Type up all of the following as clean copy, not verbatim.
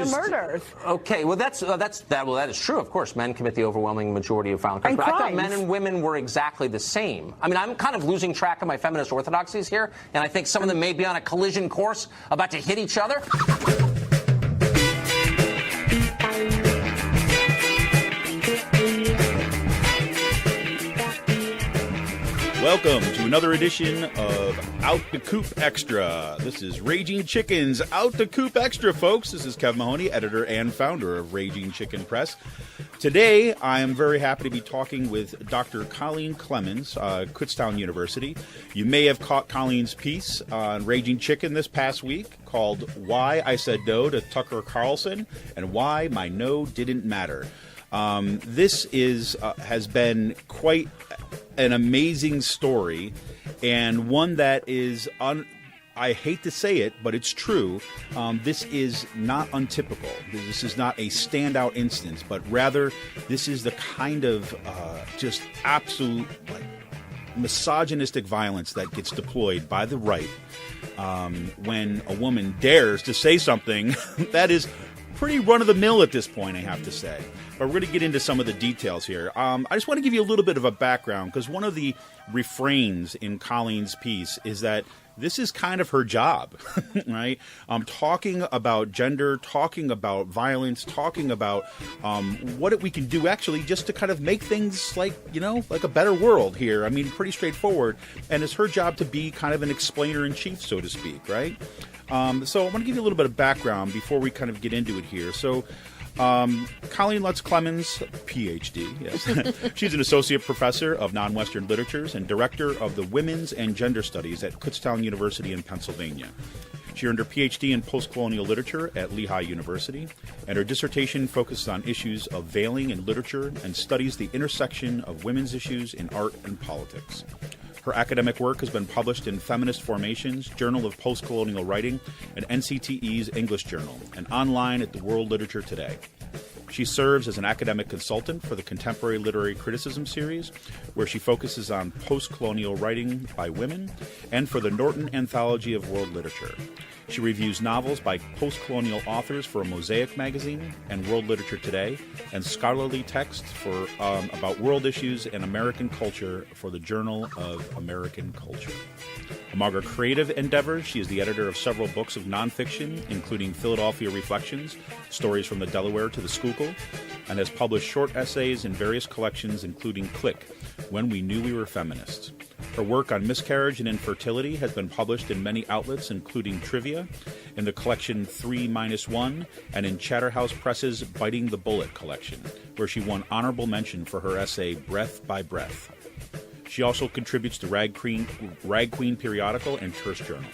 the murders. Okay, well that is true. Of course, men commit the overwhelming majority of violent crimes. But I thought men and women were exactly the same. I mean, I'm kind of losing track of my feminist orthodoxies here, and I think some of them may be on a collision course about to hit each other. Welcome to another edition of Out the Coop Extra. This is Raging Chicken's Out the Coop Extra, folks. This is Kevin Mahoney, editor and founder of Raging Chicken Press. Today, I am very happy to be talking with Dr. Colleen Clemens, Kutztown University. You may have caught Colleen's piece on Raging Chicken this past week called Why I Said No to Tucker Carlson and Why My No Didn't Matter. This has been quite an amazing story, and one that is, I hate to say it, but it's true. This is not untypical. This is not a standout instance, but rather this is the kind of just absolute misogynistic violence that gets deployed by the right when a woman dares to say something that is pretty run-of-the-mill at this point, I have to say. But we're going to get into some of the details here. I just want to give you a little bit of a background, because one of the refrains in Colleen's piece is that this is kind of her job, right? Talking about gender, talking about violence, talking about what we can do actually just to kind of make things like a better world here. I mean, pretty straightforward. And it's her job to be kind of an explainer-in-chief, so to speak, right? So I want to give you a little bit of background before we kind of get into it here. So Colleen Lutz Clemens, Ph.D., yes. She's an associate professor of non-Western literatures and director of the Women's and Gender Studies at Kutztown University in Pennsylvania. She earned her Ph.D. in Post-Colonial Literature at Lehigh University, and her dissertation focuses on issues of veiling in literature and studies the intersection of women's issues in art and politics. Her academic work has been published in Feminist Formations, Journal of Post-Colonial Writing, and NCTE's English Journal, and online at the World Literature Today. She serves as an academic consultant for the Contemporary Literary Criticism Series, where she focuses on post-colonial writing by women, and for the Norton Anthology of World Literature. She reviews novels by post-colonial authors for Mosaic magazine and World Literature Today, and scholarly texts for about world issues and American culture for the Journal of American Culture. Among her creative endeavors, she is the editor of several books of nonfiction, including Philadelphia Reflections, Stories from the Delaware to the Schuylkill, and has published short essays in various collections, including Click, When We Knew We Were Feminists. Her work on miscarriage and infertility has been published in many outlets, including Trivia, in the collection 3-1, and in Chatterhouse Press's Biting the Bullet collection, where she won honorable mention for her essay Breath by Breath. She also contributes to Rag Queen periodical and Terse Journal.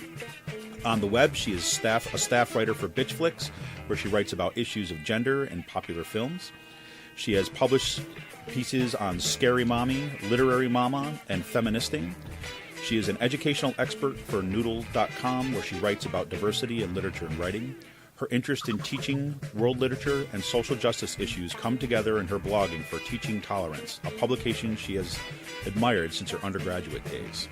On the web, she is a staff writer for Bitch Flicks, where she writes about issues of gender and popular films. She has published pieces on Scary Mommy, Literary Mama, and Feministing. She is an educational expert for Noodle.com, where she writes about diversity in literature and writing. Her interest in teaching, world literature, and social justice issues come together in her blogging for Teaching Tolerance, a publication she has admired since her undergraduate days.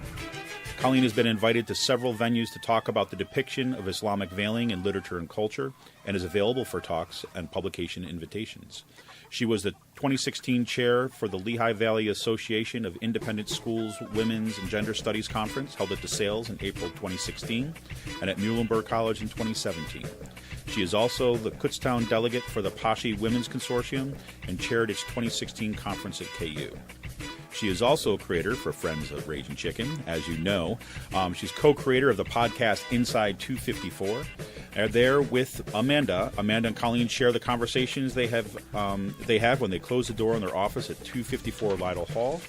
Colleen has been invited to several venues to talk about the depiction of Islamic veiling in literature and culture, and is available for talks and publication invitations. She was the 2016 chair for the Lehigh Valley Association of Independent Schools Women's and Gender Studies Conference, held at DeSales in April 2016, and at Muhlenberg College in 2017. She is also the Kutztown delegate for the Pashi Women's Consortium and chaired its 2016 conference at KU. She is also a creator for Friends of Raging Chicken, as you know. She's co-creator of the podcast Inside 254. They're there with Amanda. Amanda and Colleen share the conversations they have when they close the door in their office at 254 Lytle Hall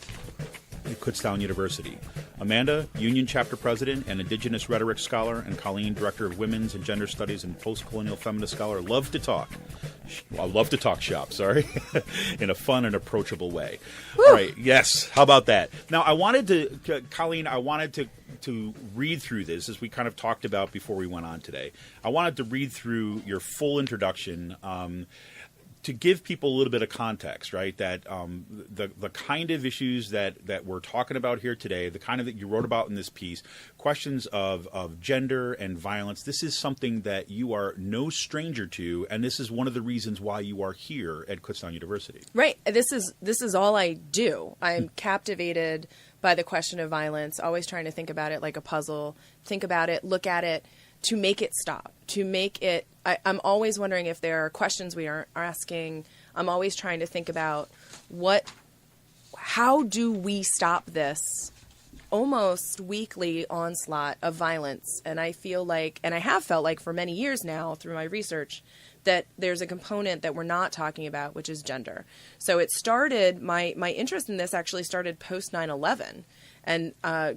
at Kutztown University. Amanda, Union Chapter President and Indigenous Rhetoric Scholar, and Colleen, Director of Women's and Gender Studies and Post-Colonial Feminist Scholar, love to talk shop, in a fun and approachable way. Woo! All right, yes, how about that? Now, Colleen, I wanted to read through this, as we kind of talked about before we went on today. I wanted to read through your full introduction to give people a little bit of context, right, that the kind of issues that we're talking about here today, the kind of that you wrote about in this piece, questions of gender and violence, this is something that you are no stranger to, and this is one of the reasons why you are here at Kutztown University. Right. This is all I do. I'm captivated by the question of violence, always trying to think about it like a puzzle, think about it, look at it, to make it stop, to make it, I'm always wondering if there are questions we aren't asking. I'm always trying to think about how do we stop this almost weekly onslaught of violence? And I feel like, and I have felt like for many years now through my research, that there's a component that we're not talking about, which is gender. So it started, my interest in this actually started post 9/11 and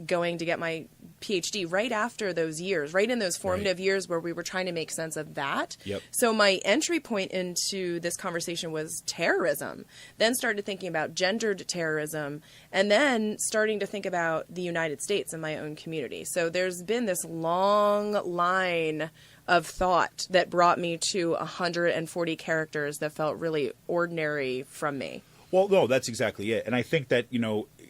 going to get my Ph.D. right after those years, right in those formative years where we were trying to make sense of that. Yep. So my entry point into this conversation was terrorism, then started thinking about gendered terrorism, and then starting to think about the United States and my own community. So there's been this long line of thought that brought me to 140 characters that felt really ordinary from me. Well, no, that's exactly it. And I think that,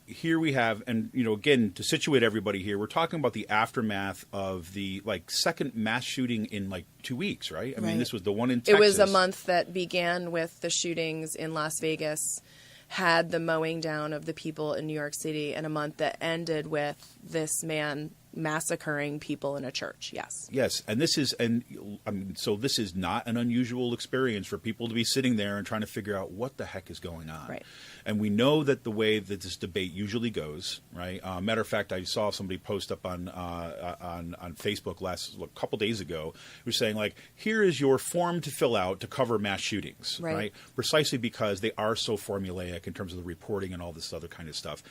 here we have, and, again, to situate everybody here, we're talking about the aftermath of the, second mass shooting in, 2 weeks, right? I mean, this was the one in Texas. It was a month that began with the shootings in Las Vegas, had the mowing down of the people in New York City, and a month that ended with this man massacring people in a church. Yes. And this is, so this is not an unusual experience for people to be sitting there and trying to figure out what the heck is going on. Right. And we know that the way that this debate usually goes, right? Matter of fact, I saw somebody post up on Facebook a couple days ago, who was saying, here is your form to fill out to cover mass shootings, right? Precisely because they are so formulaic in terms of the reporting and all this other kind of stuff.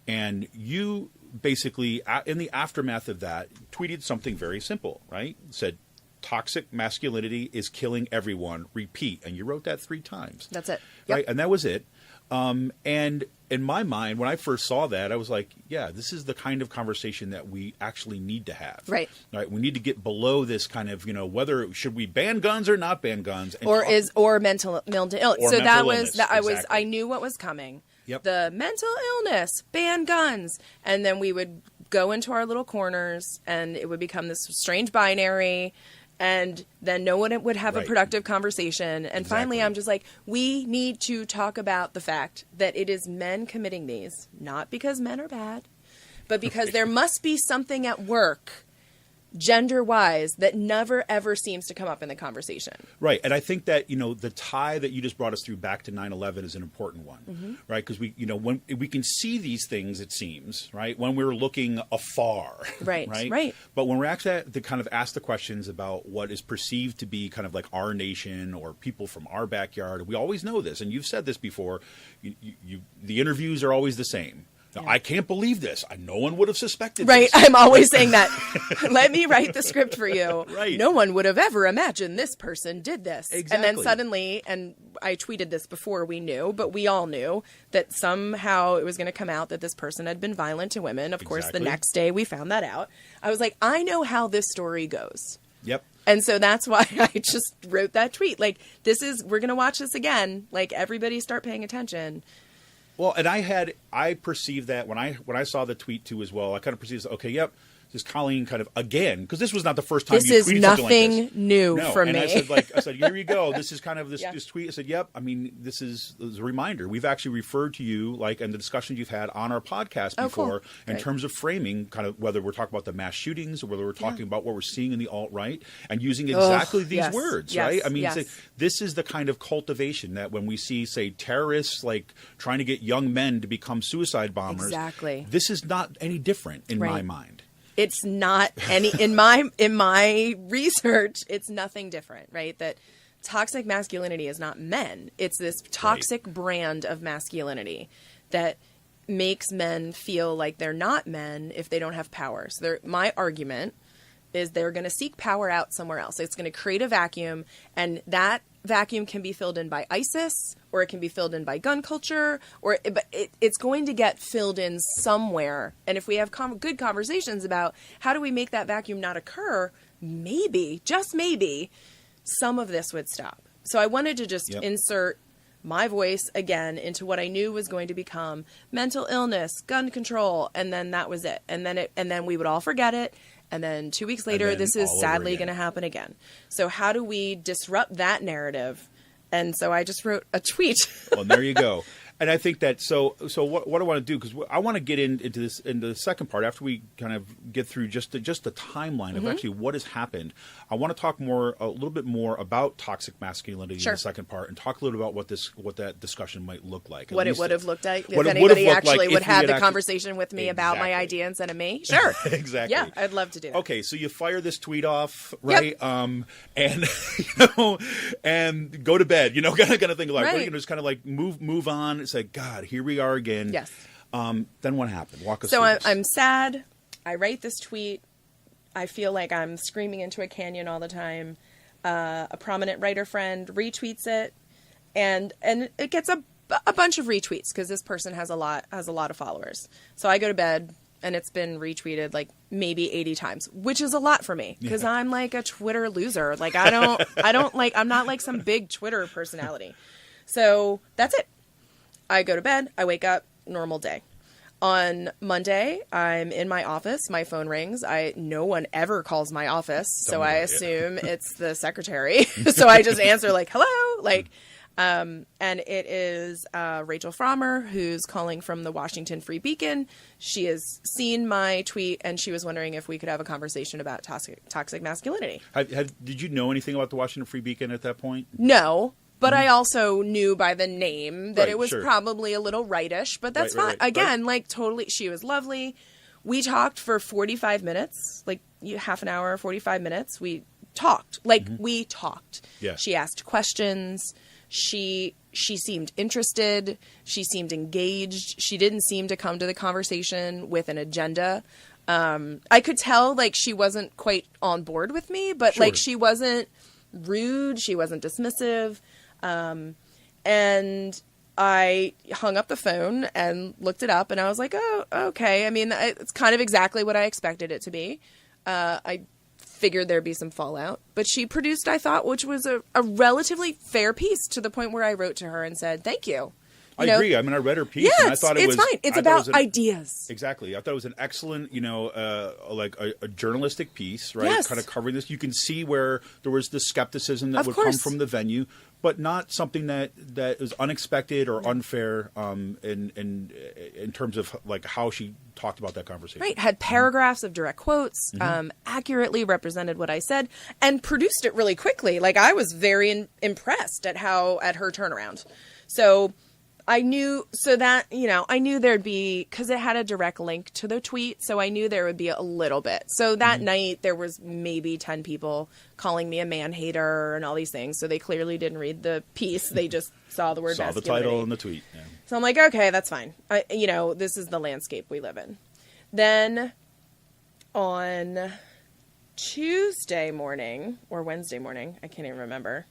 And you basically, in the aftermath of that, tweeted something very simple, right? Said, toxic masculinity is killing everyone. Repeat. And you wrote that 3 times. That's it. Right? Yep. And that was it. And in my mind, when I first saw that, I was like, yeah, this is the kind of conversation that we actually need to have. Right. We need to get below this kind of, whether should we ban guns or not ban guns, and or mental illness. Or so mental that was illness, that exactly. I knew what was coming. Yep. The mental illness, ban guns, and then we would go into our little corners, and it would become this strange binary. And then no one would have a productive conversation. And finally, I'm just like, we need to talk about the fact that it is men committing these, not because men are bad, but because there must be something at work, gender-wise, that never, ever seems to come up in the conversation. Right. And I think that, the tie that you just brought us through back to 9/11 is an important one, right? Because when we can see these things, it seems, right, when we're looking afar. Right. But when we're actually to kind of ask the questions about what is perceived to be kind of like our nation or people from our backyard, we always know this. And you've said this before, the interviews are always the same. Now, I can't believe this. No one would have suspected this. I'm always saying that. Let me write the script for you. Right. No one would have ever imagined this person did this. Exactly. And then suddenly, and I tweeted this before we knew, but we all knew that somehow it was going to come out that this person had been violent to women. Of course, the next day we found that out. I was like, I know how this story goes. Yep. And so that's why I just wrote that tweet. We're going to watch this again. Everybody start paying attention. Well, and I perceived that when I saw the tweet too as well. I kind of perceived, okay, yep, this is Colleen kind of again, because this was not the first time you tweeted something like this. This is nothing new for me. I said, here you go. This is kind of this tweet. I said, yep. I mean, this is a reminder. We've actually referred to you in the discussions you've had on our podcast before in terms of framing, kind of whether we're talking about the mass shootings or whether we're talking about what we're seeing in the alt-right and using exactly these words, right? I mean, this is the kind of cultivation that when we see, say, terrorists trying to get young men to become suicide bombers, this is not any different in my mind. It's not any in my research. It's nothing different, right? That toxic masculinity is not men. It's this toxic brand of masculinity that makes men feel like they're not men if they don't have power. So my argument is they're going to seek power out somewhere else. It's going to create a vacuum, and that vacuum can be filled in by ISIS, or it can be filled in by gun culture, but it's going to get filled in somewhere. And if we have good conversations about how do we make that vacuum not occur, maybe, just maybe, some of this would stop. So I wanted to just insert my voice again into what I knew was going to become mental illness, gun control, and then that was it. And then we would all forget it. And then 2 weeks later, this is sadly going to happen again. So how do we disrupt that narrative? And so I just wrote a tweet. Well, there you go. And I think that so what I want to do, because I want to get into this in the second part after we kind of get through just the timeline of actually what has happened. I want to talk a little bit more about toxic masculinity in the second part, and talk a little about what that discussion might look like. What it would have looked like if anybody actually would have the conversation with me about my idea instead of me. Sure, exactly. Yeah, I'd love to do that. Okay, so you fire this tweet off, right? And and go to bed. Kind of thing like, just kind of like move on. It's like, God, here we are again. Yes. Then what happened? Walk us through. So I'm sad. I write this tweet. I feel like I'm screaming into a canyon all the time. A prominent writer friend retweets it, and it gets a bunch of retweets because this person has a lot of followers. So I go to bed and it's been retweeted like maybe 80 times, which is a lot for me because I'm like a Twitter loser. Like I'm not like some big Twitter personality. So that's it. I go to bed, I wake up, normal day. On Monday, I'm in my office, my phone rings. No one ever calls my office, so I assume it's the secretary. So I just answer like, hello, and it is Rachel Frommer, who's calling from the Washington Free Beacon. She has seen my tweet, and she was wondering if we could have a conversation about toxic masculinity. Did you know anything about the Washington Free Beacon at that point? No. But I also knew by the name that it was probably a little rightish, but that's fine. Again, totally, she was lovely. We talked for 45 minutes, half an hour, 45 minutes. We talked. We talked. Yeah. She asked questions. She seemed interested. She seemed engaged. She didn't seem to come to the conversation with an agenda. I could tell, she wasn't quite on board with me, but, she wasn't rude. She wasn't dismissive. And I hung up the phone and looked it up, and I was like, oh, okay. I mean, it's kind of exactly what I expected it to be. I figured there'd be some fallout, but she produced, I thought, which was a relatively fair piece, to the point where I wrote to her and said, thank you. I agree. I mean, I read her piece, and I thought it's fine. It's about ideas. Exactly. I thought it was an excellent, a journalistic piece, right? Kind of covering this. You can see where there was the skepticism that would come from the venue, but not something that is unexpected or unfair in terms of how she talked about that conversation. Right. Had paragraphs of direct quotes, accurately represented what I said, and produced it really quickly. I was very impressed at her turnaround. So I knew there'd be, because it had a direct link to the tweet, so I knew there would be a little bit. So that night there was maybe 10 people calling me a man hater and all these things. So they clearly didn't read the piece. They just saw the word masculinity. Saw the title and the tweet. Yeah. So I'm like, okay, that's fine. This is the landscape we live in. Then on Tuesday morning or Wednesday morning, I can't even remember.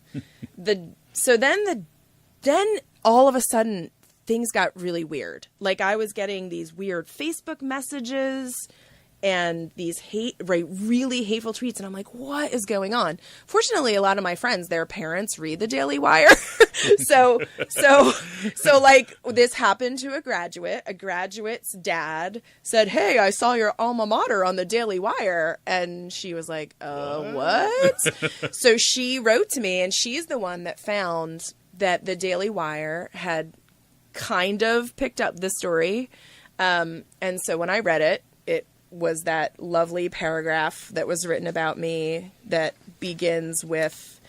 Then all of a sudden, things got really weird. I was getting these weird Facebook messages and these really hateful tweets. And I'm like, what is going on? Fortunately, a lot of my friends, their parents read the Daily Wire. So this happened to a graduate. A graduate's dad said, hey, I saw your alma mater on the Daily Wire. And she was like, what? So she wrote to me, and she's the one that found that the Daily Wire had kind of picked up the story. And so when I read it, it was that lovely paragraph that was written about me that begins with,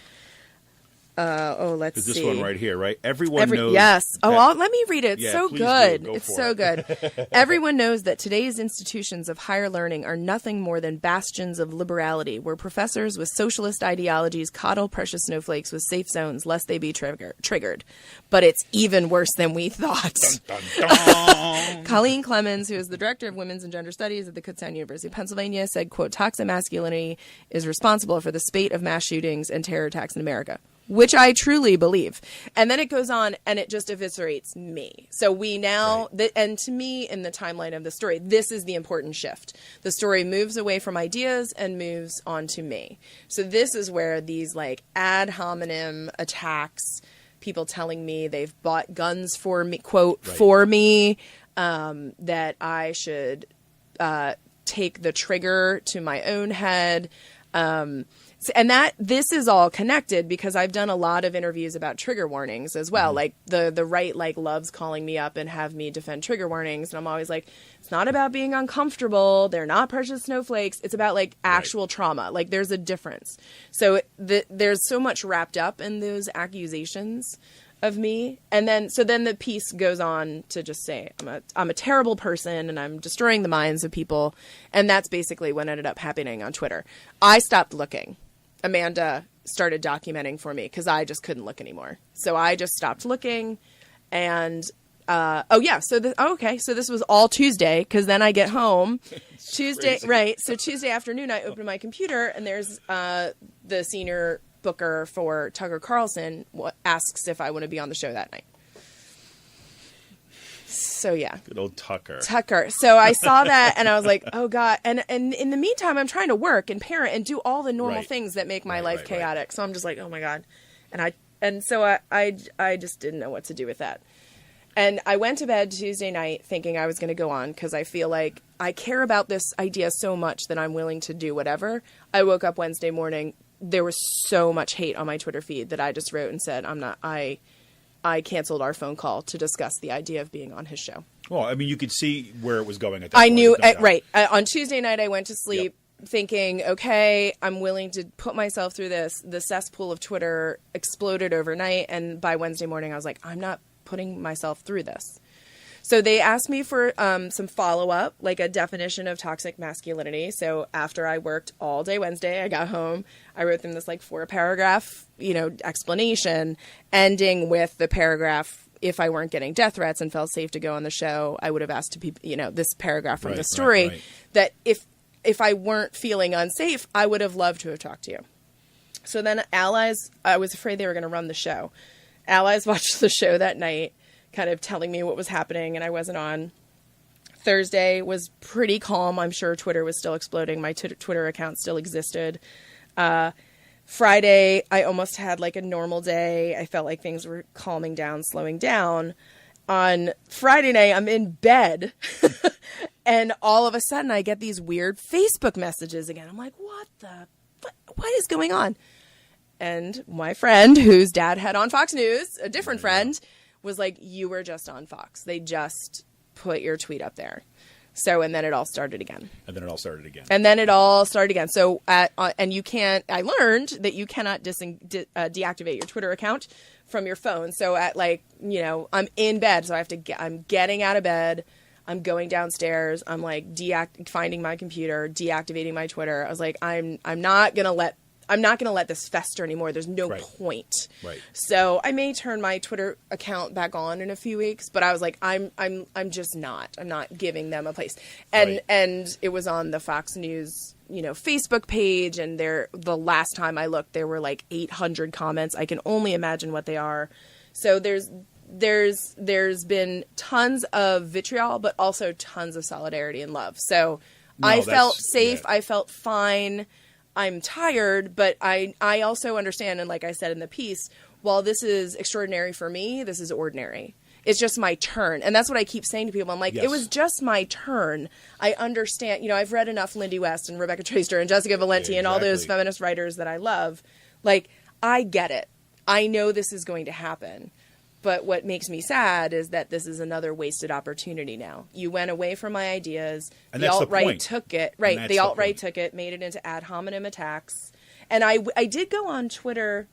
let's see. This one right here, right? Everyone knows. Yes. Let me read it. It's so good. It's so good. Everyone knows that today's institutions of higher learning are nothing more than bastions of liberality, where professors with socialist ideologies coddle precious snowflakes with safe zones lest they be triggered. But it's even worse than we thought. Dun, dun, dun. Colleen Clemens, who is the director of Women's and Gender Studies at the Kutztown University of Pennsylvania, said, quote, toxic masculinity is responsible for the spate of mass shootings and terror attacks in America. which I truly believe. And then it goes on and it just eviscerates me. So we now, and to me, in the timeline of the story, this is the important shift. The story moves away from ideas and moves on to me. So this is where these like ad hominem attacks, people telling me they've bought guns for me, quote, for me, that I should take the trigger to my own head. And that this is all connected because I've done a lot of interviews about trigger warnings as well. Like the right like loves calling me up and have me defend trigger warnings. And I'm always like, it's not about being uncomfortable. They're not precious snowflakes. It's about like actual trauma. Like there's a difference. So there's so much wrapped up in those accusations of me. And then the piece goes on to just say I'm a terrible person and I'm destroying the minds of people. And that's basically what ended up happening on Twitter. I stopped looking. Amanda started documenting for me because I just couldn't look anymore. So I just stopped looking. And so this was all Tuesday because then I get home Tuesday, crazy. Right? So Tuesday afternoon I open my computer and there's the senior booker for Tucker Carlson asks if I want to be on the show that night. So yeah. Good old Tucker. So I saw that and I was like, oh God. And in the meantime, I'm trying to work and parent and do all the normal things that make my life chaotic. So I'm just like, oh my God. And so I just didn't know what to do with that. And I went to bed Tuesday night thinking I was going to go on because I feel like I care about this idea so much that I'm willing to do whatever. I woke up Wednesday morning. There was so much hate on my Twitter feed that I just wrote and said, I canceled our phone call to discuss the idea of being on his show. Well, I mean, you could see where it was going at that point. I knew, on Tuesday night, I went to sleep thinking, okay, I'm willing to put myself through this. The cesspool of Twitter exploded overnight. And by Wednesday morning, I was like, I'm not putting myself through this. So they asked me for some follow-up, like a definition of toxic masculinity. So after I worked all day Wednesday, I got home. I wrote them this like 4-paragraph, explanation, ending with the paragraph, if I weren't getting death threats and felt safe to go on the show, I would have asked to be, this paragraph from the story that if I weren't feeling unsafe, I would have loved to have talked to you. So then Allies, I was afraid they were going to run the show. Allies watched the show that night, kind of telling me what was happening, and I wasn't on. Thursday was pretty calm. I'm sure Twitter was still exploding. My Twitter account still existed. Friday, I almost had like a normal day. I felt like things were calming down, slowing down. On Friday night, I'm in bed, and all of a sudden, I get these weird Facebook messages again. I'm like, what is going on? And my friend, whose dad had on Fox News, a different friend, was like, you were just on Fox. They just put your tweet up there. So, and then it all started again. So, and you can't, I learned that you cannot deactivate your Twitter account from your phone. So I'm in bed. So I'm getting out of bed. I'm going downstairs. I'm like finding my computer, deactivating my Twitter. I was like, I'm not going to let this fester anymore. There's no point. Right. So I may turn my Twitter account back on in a few weeks, but I was like, I'm just not. I'm not giving them a place. And it was on the Fox News, Facebook page, and the last time I looked, there were like 800 comments. I can only imagine what they are. So there's been tons of vitriol, but also tons of solidarity and love. So I felt safe. Yeah. I felt fine. I'm tired, but I also understand, and like I said in the piece, while this is extraordinary for me, this is ordinary. It's just my turn. And that's what I keep saying to people. I'm like, It was just my turn. I understand. I've read enough Lindy West and Rebecca Traister and Jessica Valenti and all those feminist writers that I love. Like, I get it. I know this is going to happen. But what makes me sad is that this is another wasted opportunity now. You went away from my ideas. And the alt-right took it. Right. The alt-right took it, made it into ad hominem attacks. And I did go on Twitter,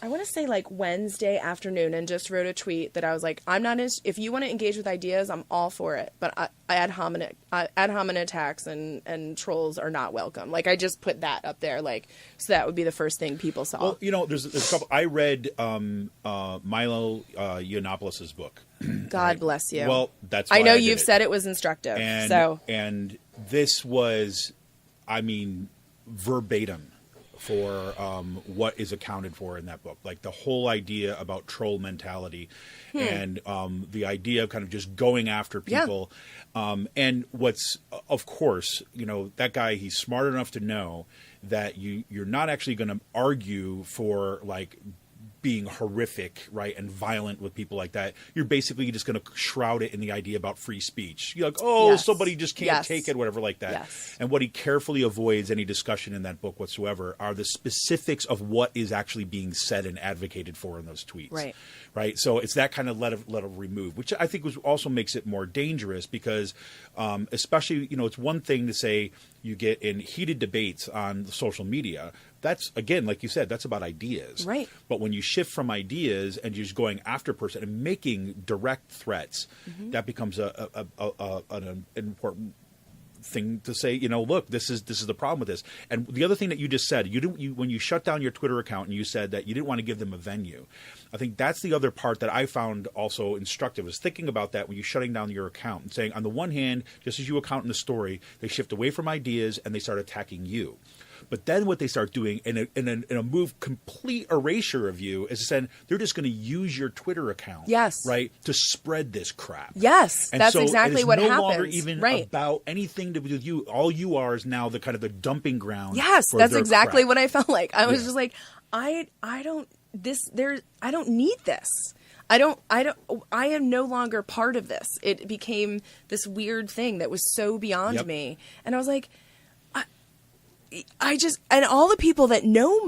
I want to say like Wednesday afternoon, and just wrote a tweet that I was like, if you want to engage with ideas, I'm all for it. But ad hominem attacks and trolls are not welcome. Like, I just put that up there, like, so that would be the first thing people saw. Well, there's a couple. I read Milo Yiannopoulos' book. God bless you. Well, that's why I know you've said it was instructive. And this was, verbatim for what is accounted for in that book. Like the whole idea about troll mentality and the idea of kind of just going after people. And what's, of course, that guy, he's smart enough to know that you're not actually going to argue for like being horrific, right, and violent with people like that. You're basically just going to shroud it in the idea about free speech. You're like, somebody just can't take it, whatever like that. And what he carefully avoids any discussion in that book whatsoever are the specifics of what is actually being said and advocated for in those tweets. Right. So it's that kind of let of remove, which I think also makes it more dangerous because especially, it's one thing to say you get in heated debates on social media. That's, again, like you said, that's about ideas. Right. But when you shift from ideas and you're just going after a person and making direct threats, that becomes an important thing to say, look, this is the problem with this. And the other thing that you just said, when you shut down your Twitter account and you said that you didn't want to give them a venue, I think that's the other part that I found also instructive, is thinking about that when you're shutting down your account and saying, on the one hand, just as you account in the story, they shift away from ideas and they start attacking you. But then what they start doing in a move complete erasure of you is saying they're just going to use your Twitter account, right, to spread this crap. Yes, and that's so exactly what happens. It's no longer even about anything to do with you. All you are is now the kind of the dumping ground. Yes, for that's their exactly crap. what I felt like. I was just like, I don't need this. I am no longer part of this. It became this weird thing that was so beyond me, and I was like, and all the people that know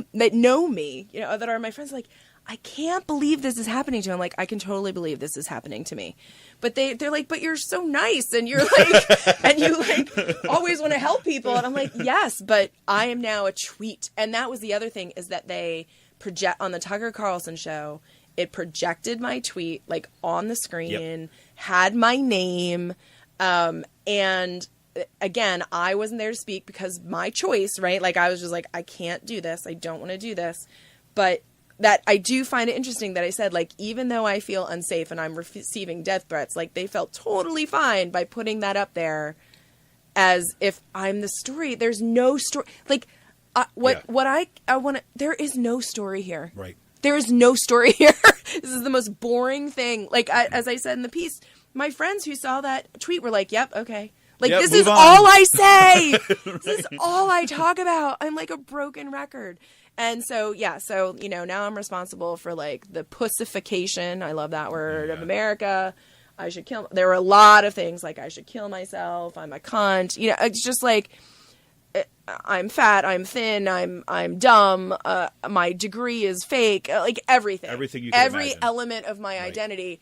me, that are my friends, like, I can't believe this is happening to you. I'm like, I can totally believe this is happening to me. But they're like, but you're so nice, and you're like, and you like always want to help people. And I'm like, yes, but I am now a tweet. And that was the other thing, is that they project on the Tucker Carlson show. It projected my tweet like on the screen, had my name, and again, I wasn't there to speak because my choice, right? Like, I was just like, I can't do this. I don't want to do this. But that I do find it interesting that I said, like, even though I feel unsafe and I'm receiving death threats, like, they felt totally fine by putting that up there as if I'm the story. There's no story. Like, what I want to, there is no story here. Right. There is no story here. This is the most boring thing. Like, as I said in the piece, my friends who saw that tweet were like, yep, okay. Like, this is all I say. This is all I talk about. I'm like a broken record. And so, now I'm responsible for, like, the pussification, I love that word, of America. I should kill. There were a lot of things, like, I should kill myself. I'm a cunt. It's just like, I'm fat. I'm thin. I'm dumb. My degree is fake. Like, everything. Everything you can Every imagine. element of my identity.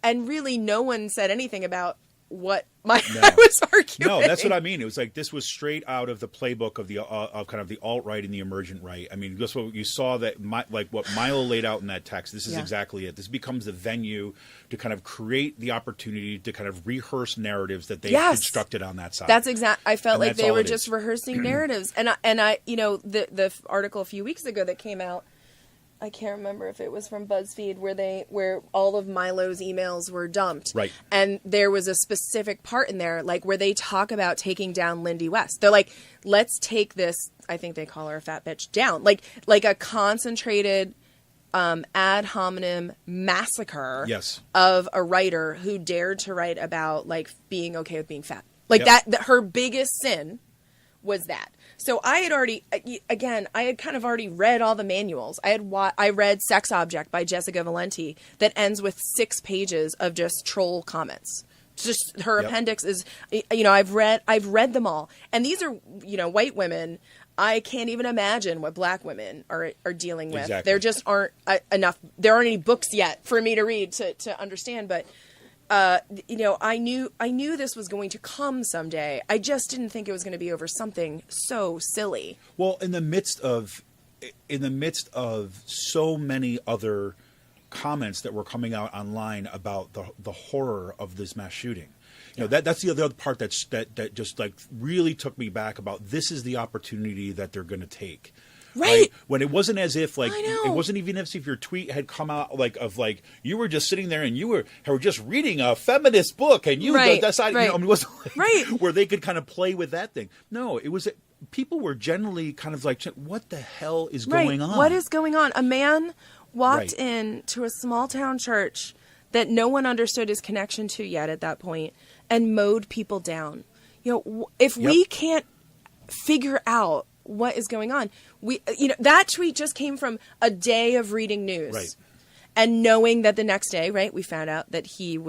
And really, no one said anything about what I was arguing. No, that's what I mean. It was like, this was straight out of the playbook of the of kind of the alt-right and the emergent right. I mean, just what you saw, that like what Milo laid out in that text, this is exactly it. This becomes the venue to kind of create the opportunity to kind of rehearse narratives that they've constructed on that side. That's I felt like they were just rehearsing narratives. And I the article a few weeks ago that came out, I can't remember if it was from BuzzFeed, where all of Milo's emails were dumped. Right. And there was a specific part in there, like, where they talk about taking down Lindy West. They're like, let's take this, I think they call her a fat bitch, down. Like a concentrated ad hominem massacre of a writer who dared to write about, like, being okay with being fat. Like, that her biggest sin was that. So I had already, again, I had kind of already read all the manuals. I read Sex Object by Jessica Valenti that ends with 6 pages of just troll comments. Just her appendix is, I've read them all. And these are, white women. I can't even imagine what black women are dealing with. Exactly. There just aren't enough. There aren't any books yet for me to read to understand. But I knew this was going to come someday. I just didn't think it was going to be over something so silly. Well, in the midst of so many other comments that were coming out online about the horror of this mass shooting. That's the other part that just like really took me back about, this is the opportunity that they're going to take. Right. When it wasn't as if, like, it wasn't even as if your tweet had come out like you were just sitting there and you were just reading a feminist book and you decided, it wasn't like where they could kind of play with that thing. No, it was people were generally kind of like, what the hell is going on? What is going on? A man walked in to a small town church that no one understood his connection to yet at that point and mowed people down. If we can't figure out what is going on, that tweet just came from a day of reading news. Right. And knowing that the next day, we found out that he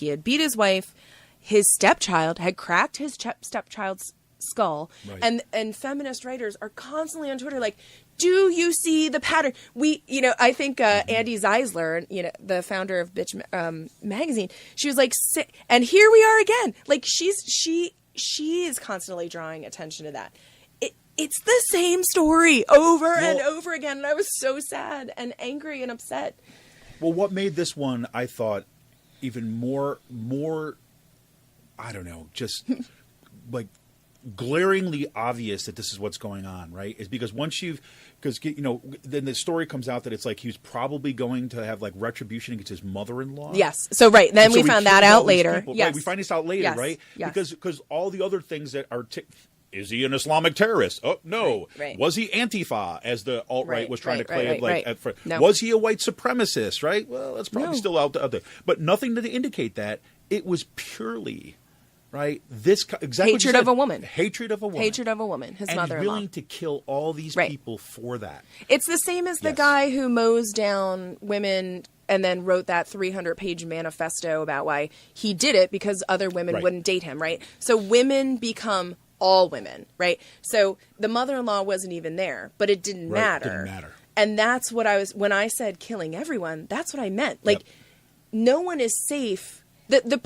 had beat his wife, his stepchild had cracked his stepchild's skull, and feminist writers are constantly on Twitter like, do you see the pattern? I think Andy Zeisler, the founder of Bitch magazine, she was like, and here we are again. Like she is constantly drawing attention to that. It's the same story over and over again. And I was so sad and angry and upset. Well, what made this one, I thought, even more, I don't know, just like glaringly obvious that this is what's going on, right? Is because then the story comes out that it's like he was probably going to have like retribution against his mother-in-law. Yes. So, then we found that out later. Yes. Right, we find this out later, right? Yes. Because all the other things that are... Is he an Islamic terrorist? Oh, no. Right. Was he Antifa, as the alt-right was trying to claim? No. Was he a white supremacist, right? Well, that's probably still out there. But nothing to indicate that. It was purely, right, exactly hatred of a woman. Hatred of a woman. Hatred of a woman, his mother-in-law. And willing to kill all these people for that. It's the same as the guy who mows down women and then wrote that 300-page manifesto about why he did it because other women wouldn't date him, right? So women become... all women, right? So the mother-in-law wasn't even there, but it didn't matter. Didn't matter. And that's what when I said killing everyone, that's what I meant. Like, no one is safe. The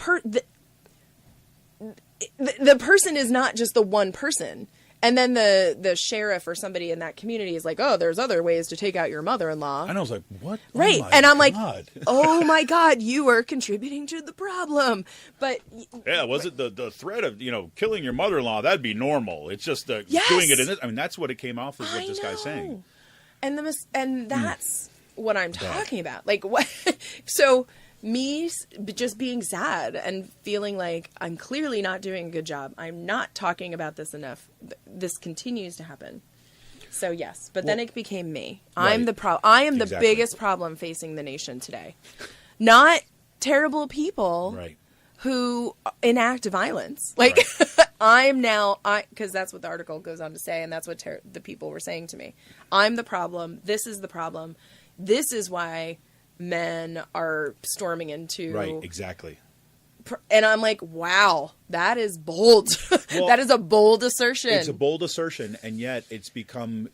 person is not just the one person. And then the sheriff or somebody in that community is like, oh, there's other ways to take out your mother-in-law. And I was like, what? Right. Oh and I'm God. like, oh my God, you are contributing to the problem. But was it the threat of, killing your mother-in-law? That'd be normal. It's just doing it in this. I mean, that's what it came off as what this guy's saying. And that's what I'm talking about. Like, what? So me just being sad and feeling like I'm clearly not doing a good job. I'm not talking about this enough. This continues to happen. So yes, but then it became me. I am the biggest problem facing the nation today. Not terrible people who enact violence. Like I'm now, because that's what the article goes on to say, and that's what the people were saying to me. I'm the problem. This is the problem. This is why men are storming into... Right, exactly. And I'm like, wow, that is bold. Well, that is a bold assertion. It's a bold assertion, and yet it's become...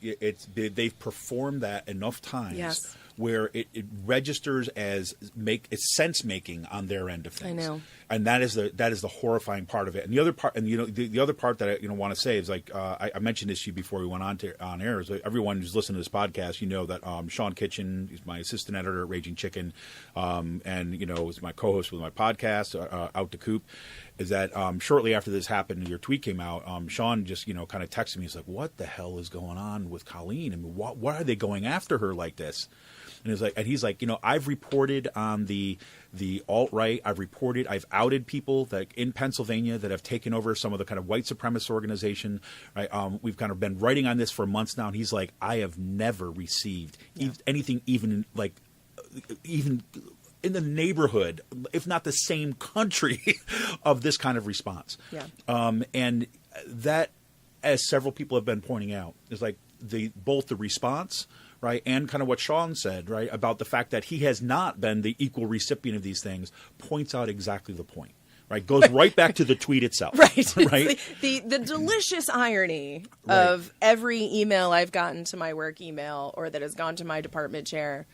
they've performed that enough times where it registers as it's sense making on their end of things. I know. And that is the horrifying part of it. And the other part, and the other part that I want to say is like I mentioned this to you before we went on air. Is like everyone who's listening to this podcast, that Sean Kitchen is my assistant editor at Raging Chicken, and is my co-host with my podcast Out the Coop. Is that shortly after this happened, your tweet came out. Sean just kind of texted me. He's like, "What the hell is going on with Colleen? I mean, why are they going after her like this?" And he's like, I've reported on the alt-right. I've outed people that in Pennsylvania that have taken over some of the kind of white supremacist organization. Right? We've kind of been writing on this for months now. And he's like, I have never received anything even in the neighborhood, if not the same country, of this kind of response. Yeah. And that, as several people have been pointing out, is like both the response, right, and kind of what Sean said, right, about the fact that he has not been the equal recipient of these things, points out exactly the point, right? Goes right back to the tweet itself. Right. Right. The delicious irony of every email I've gotten to my work email or that has gone to my department chair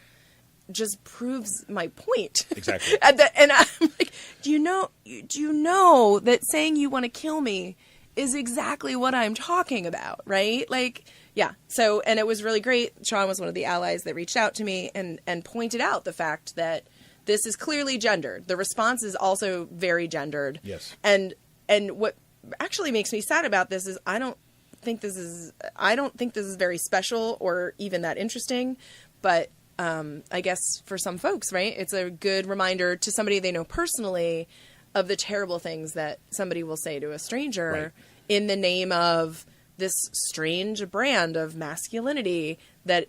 just proves my point. Exactly. And I'm like, do you know that saying you want to kill me is exactly what I'm talking about, right? Like, yeah. So, and it was really great. Sean was one of the allies that reached out to me and pointed out the fact that this is clearly gendered. The response is also very gendered. Yes. And what actually makes me sad about this is I don't think this is very special or even that interesting, but I guess for some folks, right, it's a good reminder to somebody they know personally of the terrible things that somebody will say to a stranger in the name of this strange brand of masculinity that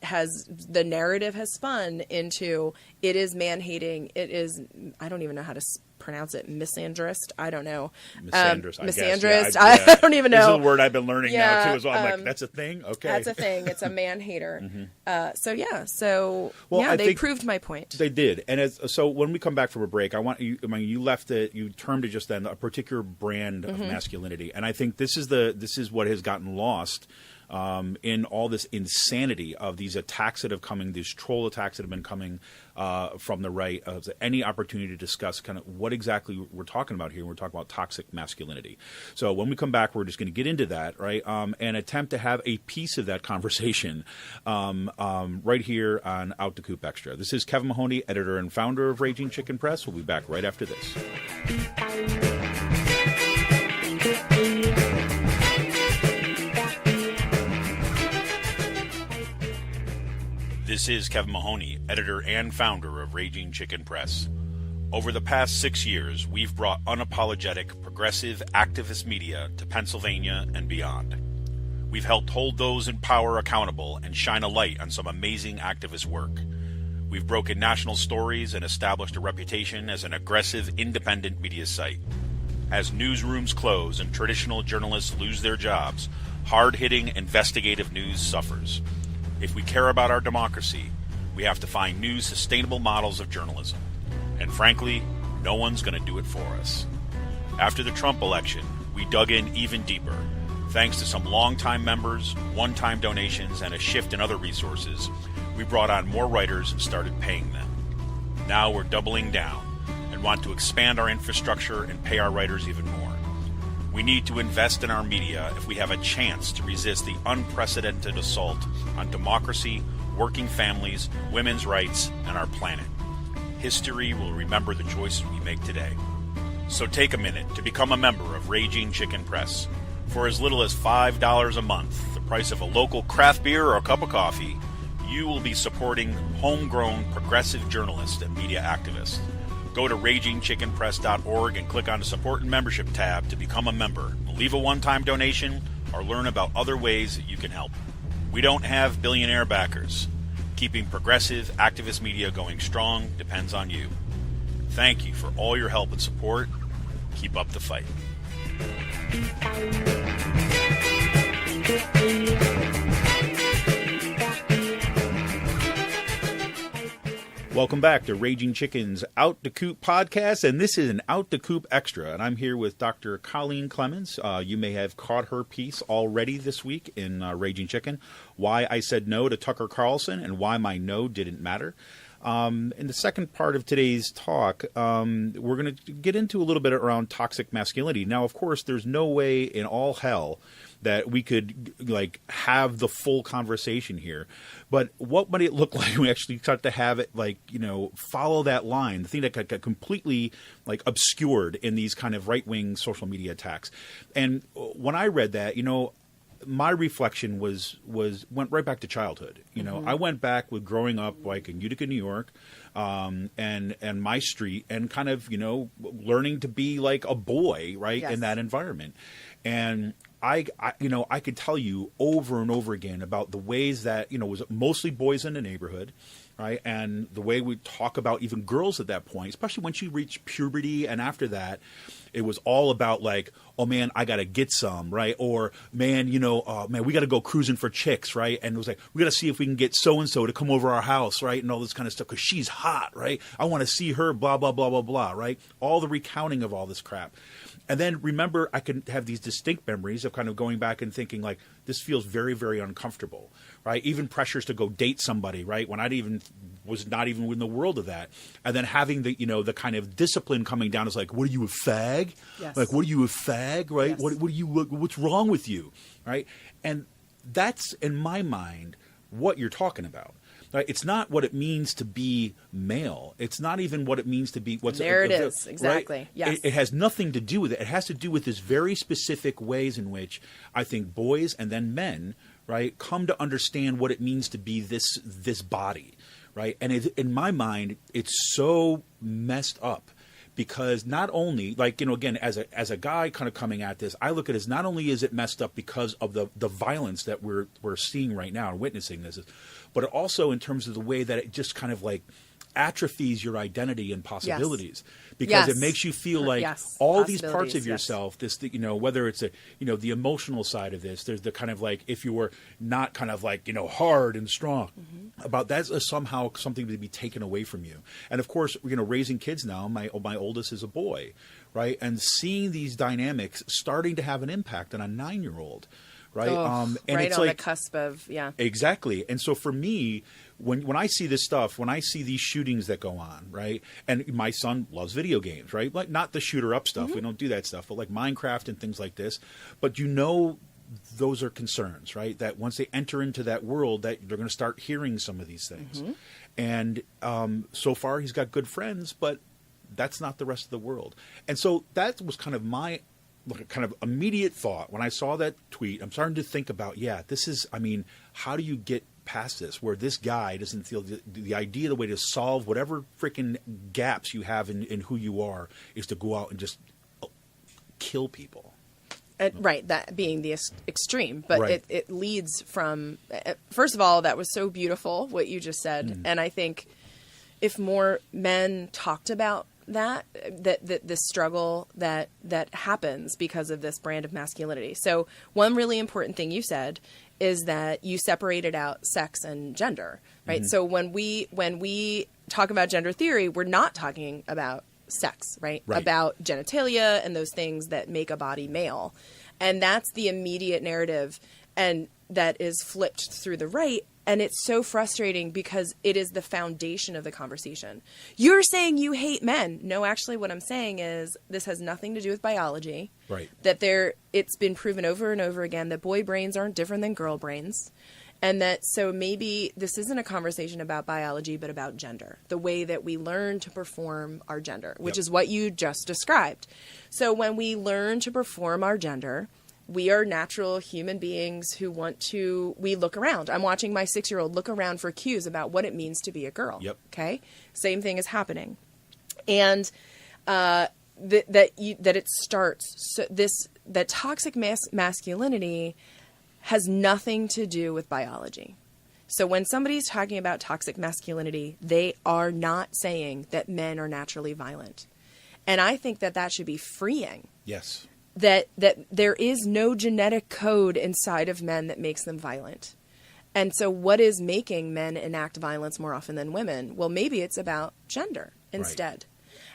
the narrative has spun into, it is man-hating, it is, I don't even know how to pronounce it, misandrist, I don't know. Misandrist, misandrist, yeah, I don't even know. This is a word I've been learning now, too, as well. I'm like, that's a thing? Okay. That's a thing. It's a man-hater. Well, they proved my point. They did. And so when we come back from a break, you left it, you termed it just then a particular brand of masculinity. And I think this is what has gotten lost in all this insanity of these attacks that have coming, these troll attacks that have been coming from the right, any opportunity to discuss kind of what exactly we're talking about here. We're talking about toxic masculinity. So when we come back, we're just going to get into that, right, and attempt to have a piece of that conversation right here on Out the Coop Extra. This is Kevin Mahoney, editor and founder of Raging Chicken Press. We'll be back right after this. This is Kevin Mahoney, editor and founder of Raging Chicken Press. Over the past 6 years, we've brought unapologetic, progressive, activist media to Pennsylvania and beyond. We've helped hold those in power accountable and shine a light on some amazing activist work. We've broken national stories and established a reputation as an aggressive, independent media site. As newsrooms close and traditional journalists lose their jobs, hard-hitting investigative news suffers. If we care about our democracy, we have to find new sustainable models of journalism. And frankly, no one's going to do it for us. After the Trump election, we dug in even deeper. Thanks to some longtime members, one-time donations, and a shift in other resources, we brought on more writers and started paying them. Now we're doubling down and want to expand our infrastructure and pay our writers even more. We need to invest in our media if we have a chance to resist the unprecedented assault on democracy, working families, women's rights, and our planet. History will remember the choices we make today. So take a minute to become a member of Raging Chicken Press. For as little as $5 a month, the price of a local craft beer or a cup of coffee, you will be supporting homegrown progressive journalists and media activists. Go to RagingChickenPress.org and click on the Support and Membership tab to become a member. Leave a one-time donation or learn about other ways that you can help. We don't have billionaire backers. Keeping progressive, activist media going strong depends on you. Thank you for all your help and support. Keep up the fight. Welcome back to Raging Chicken's Out the Coop podcast, and this is an Out the Coop Extra, and I'm here with Dr. Colleen Clemens. You may have caught her piece already this week in Raging Chicken, Why I Said No to Tucker Carlson and Why My No Didn't Matter. In the second part of today's talk, we're going to get into a little bit around toxic masculinity. Now, of course, there's no way in all hell that we could have the full conversation here. But what might it look like when we actually start to have it follow that line, the thing that got completely obscured in these kind of right-wing social media attacks? And when I read that, my reflection went right back to childhood. I went back with growing up in Utica, New York, and my street, and kind of learning to be like a boy, right, in that environment. And I could tell you over and over again about the ways that it was mostly boys in the neighborhood, right, and the way we talk about even girls at that point, especially once you reach puberty, and after that, it was all about oh man, I gotta get some, right, or man, man, we gotta go cruising for chicks, right, and it was we gotta see if we can get so and so to come over our house, right, and all this kind of stuff because she's hot, right, I want to see her, blah blah blah blah blah, right, all the recounting of all this crap. And then remember, I can have these distinct memories of kind of going back and thinking this feels very, very uncomfortable, right? Even pressures to go date somebody, right? When I was not even in the world of that. And then having the, the kind of discipline coming down is what are you, a fag? Yes. What are you, a fag, right? Yes. What are you, what's wrong with you, right? And that's, in my mind, what you're talking about. Right? It's not what it means to be male. It's not even what it means to be what's there. It is exactly. Right? Yes, it has nothing to do with it. It has to do with this very specific ways in which I think boys and then men, right, come to understand what it means to be this body, right? And in my mind, it's so messed up because not only, like, again, as a guy kind of coming at this, I look at it as not only is it messed up because of the violence that we're seeing right now and witnessing this, but also in terms of the way that it just kind of like atrophies your identity and possibilities, because it makes you feel like all these parts of yourself, this, whether it's the emotional side of this, there's the kind of like, if you were not kind of like, hard and strong about that's somehow something to be taken away from you. And of course, raising kids now, my oldest is a boy, right? And seeing these dynamics starting to have an impact on a 9-year-old. Right. And right it's on the cusp of, Exactly. And so for me, when I see this stuff, when I see these shootings that go on, right, and my son loves video games, right, like not the shooter up stuff. We don't do that stuff, but like Minecraft and things like this. But those are concerns, right, that once they enter into that world, that they're going to start hearing some of these things. And so far he's got good friends, but that's not the rest of the world. And so that was kind of my kind of immediate thought when I saw that tweet. I'm starting to think about, how do you get past this, where this guy doesn't feel the idea, the way to solve whatever freaking gaps you have in who you are is to go out and just kill people. Right, that being the extreme. But it leads from, first of all, that was so beautiful, what you just said. And I think if more men talked about that this struggle that happens because of this brand of masculinity. So one really important thing you said is that you separated out sex and gender, right? So when we talk about gender theory, we're not talking about sex, right? About genitalia and those things that make a body male. And that's the immediate narrative, and that is flipped through the right. And it's so frustrating because it is the foundation of the conversation. You're saying you hate men. No, actually what I'm saying is this has nothing to do with biology. Right. That it's been proven over and over again that boy brains aren't different than girl brains. And that so maybe this isn't a conversation about biology, but about gender. The way that we learn to perform our gender, which is what you just described. So when we learn to perform our gender, we are natural human beings who we look around. I'm watching my 6-year-old look around for cues about what it means to be a girl. Okay. Same thing is happening. And, that it starts, so that toxic masculinity has nothing to do with biology. So when somebody's talking about toxic masculinity, they are not saying that men are naturally violent. And I think that should be freeing. Yes. That there is no genetic code inside of men that makes them violent. And so what is making men enact violence more often than women? Well, maybe it's about gender instead.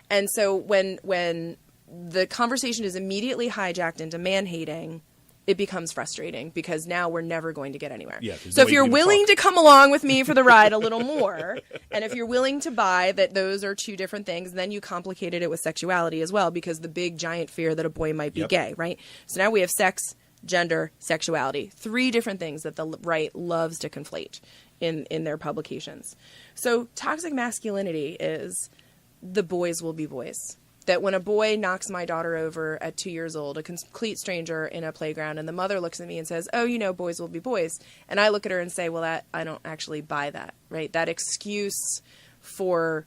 And so when the conversation is immediately hijacked into man-hating, it becomes frustrating because now we're never going to get anywhere. So if you're willing to come along with me for the ride a little more, and if you're willing to buy that those are two different things, then you complicated it with sexuality as well, because the big giant fear that a boy might be gay, right? So now we have sex, gender, sexuality, 3 different things that the right loves to conflate in their publications. So toxic masculinity is the boys will be boys. That when a boy knocks my daughter over at 2 years old, a complete stranger in a playground, and the mother looks at me and says, oh, boys will be boys. And I look at her and say, well, I don't actually buy that, right? That excuse for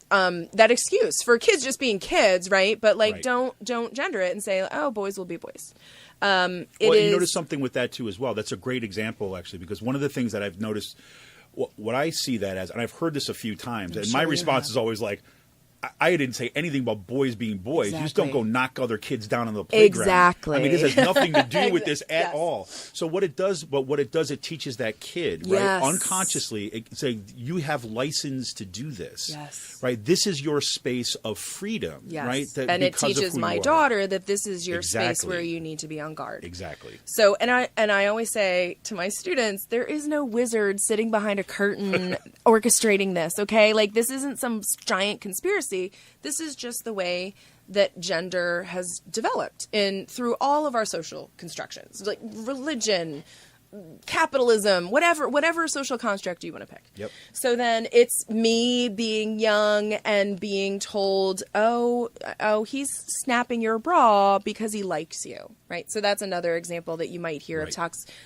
kids just being kids, right? But don't gender it and say, oh, boys will be boys. You notice something with that too as well. That's a great example, actually, because one of the things that I've noticed, what I see that as, and I've heard this a few times, and my response is always like, I didn't say anything about boys being boys. You just don't go knock other kids down on the playground. Exactly. I mean, this has nothing to do with this at all. So what it does, it teaches that kid, right? Unconsciously, it say you have license to do this. Right? This is your space of freedom, right? And it teaches my daughter that this is your space where you need to be on guard. Exactly. So, and I always say to my students, there is no wizard sitting behind a curtain orchestrating this, okay? Like, this isn't some giant conspiracy. This is just the way that gender has developed through all of our social constructions, like religion, capitalism, whatever social construct you want to pick. So then it's me being young and being told, oh, he's snapping your bra because he likes you, right? So that's another example that you might hear of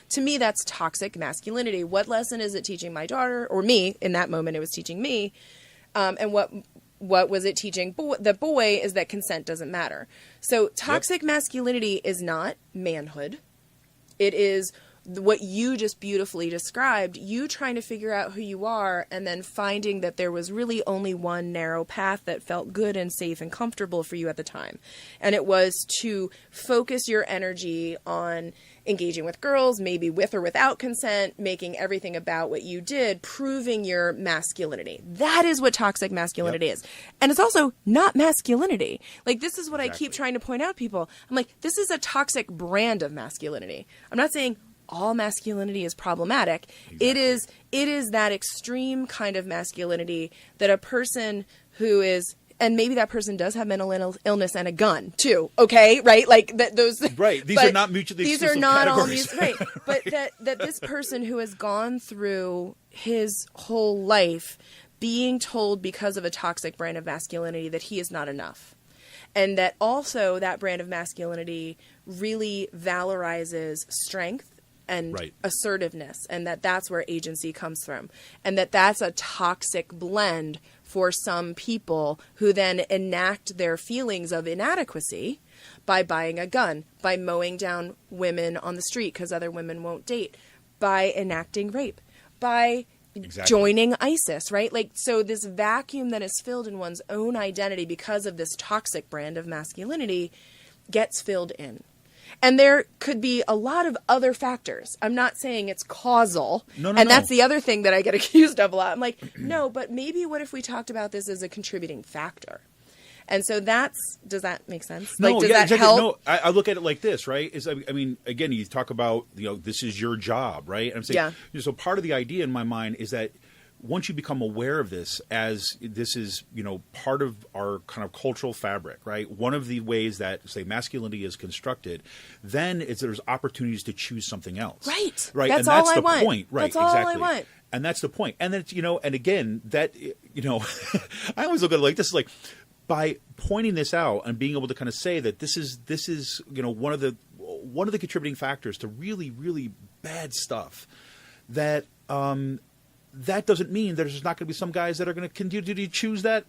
to me, that's toxic masculinity. What lesson is it teaching my daughter, or me? In that moment, it was teaching me. And what what was it teaching the boy is that consent doesn't matter. So toxic masculinity is not manhood. It is what you just beautifully described, you trying to figure out who you are and then finding that there was really only one narrow path that felt good and safe and comfortable for you at the time. And it was to focus your energy on engaging with girls, maybe with or without consent, making everything about what you did, proving your masculinity. That is what toxic masculinity is. And it's also not masculinity. Like, this is what I keep trying to point out to people. I'm like, this is a toxic brand of masculinity. I'm not saying all masculinity is problematic. It is that extreme kind of masculinity that a person who is, and maybe that person does have mental illness and a gun too. Okay, right? Like that. Those right. These are not mutually exclusive. These are not categories. all these right. But that this person who has gone through his whole life being told because of a toxic brand of masculinity that he is not enough. And that also that brand of masculinity really valorizes strength and assertiveness, and that's where agency comes from, and that's a toxic blend for some people who then enact their feelings of inadequacy by buying a gun, by mowing down women on the street because other women won't date, by enacting rape, by joining ISIS, right? Like, so this vacuum that is filled in one's own identity because of this toxic brand of masculinity gets filled in. And there could be a lot of other factors. I'm not saying it's causal. No. That's the other thing that I get accused of a lot. I'm like, no, but maybe what if we talked about this as a contributing factor? And so does that make sense? No, like, does that help? No, I look at it like this, right? I mean, again, you talk about, this is your job, right? And I'm saying, so part of the idea in my mind is that once you become aware of this as this is, part of our kind of cultural fabric, right? One of the ways that, say, masculinity is constructed, then there's opportunities to choose something else. Right. Right. That's and all that's I the want. point. Right. That's all exactly. I want. And that's the point. And then, and again, that, I always look at it like this is like, by pointing this out and being able to kind of say that this is one of the contributing factors to really, really bad stuff, that that doesn't mean there's not going to be some guys that are going to continue to choose that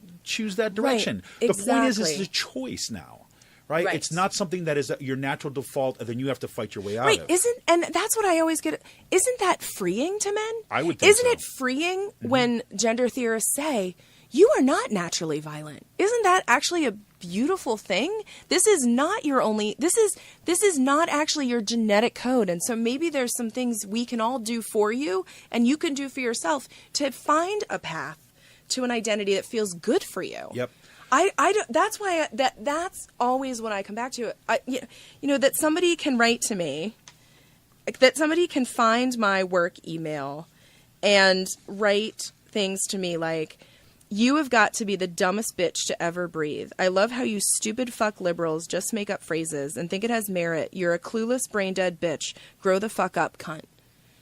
direction. Right. The point is, it's a choice now, right? It's not something that is your natural default, and then you have to fight your way out of. And that's what I always get. Isn't that freeing to men? I would think so. Isn't it freeing when gender theorists say, you are not naturally violent? Isn't that actually a beautiful thing? This is not your only, this is not actually your genetic code. And so maybe there's some things we can all do for you and you can do for yourself to find a path to an identity that feels good for you. Yep. That's why that's always what I come back to. That somebody can write to me, that somebody can find my work email and write things to me like, you have got to be the dumbest bitch to ever breathe. I love how you stupid fuck liberals just make up phrases and think it has merit. You're a clueless, brain-dead bitch. Grow the fuck up, cunt.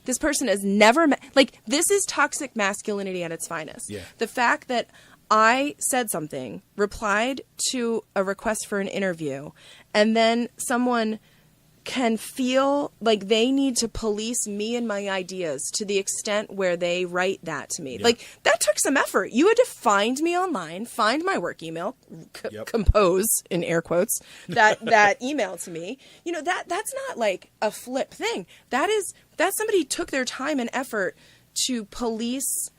This person has never met... Like, this is toxic masculinity at its finest. Yeah. The fact that I said something, replied to a request for an interview, and then someone can feel like they need to police me and my ideas to the extent where they write that to me. Yeah. Like, that took some effort. You had to find me online, find my work email, compose, in air quotes, that email to me. That's not like a flip thing. That somebody took their time and effort to police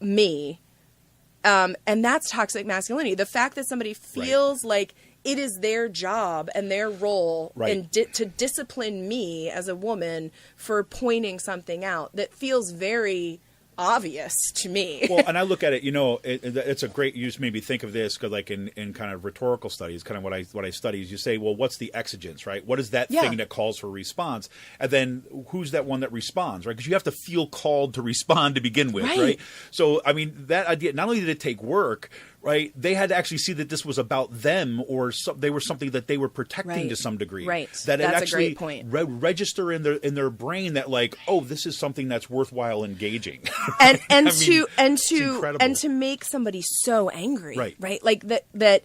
me. And that's toxic masculinity. The fact that somebody feels like it is their job and their role to discipline me as a woman for pointing something out that feels very obvious to me. Well, and I look at it, it's a great, you just made me think of this because like in kind of rhetorical studies, kind of what I study is you say, well, what's the exigence, right? What is that thing that calls for response? And then who's that one that responds, right? Because you have to feel called to respond to begin with, right? So, I mean, that idea, not only did it take work, right? They had to actually see that this was about them, or they were something that they were protecting to some degree. Right. That that's it actually a great point. Register in their brain that like, oh, this is something that's worthwhile engaging. And to make somebody so angry, right? Like that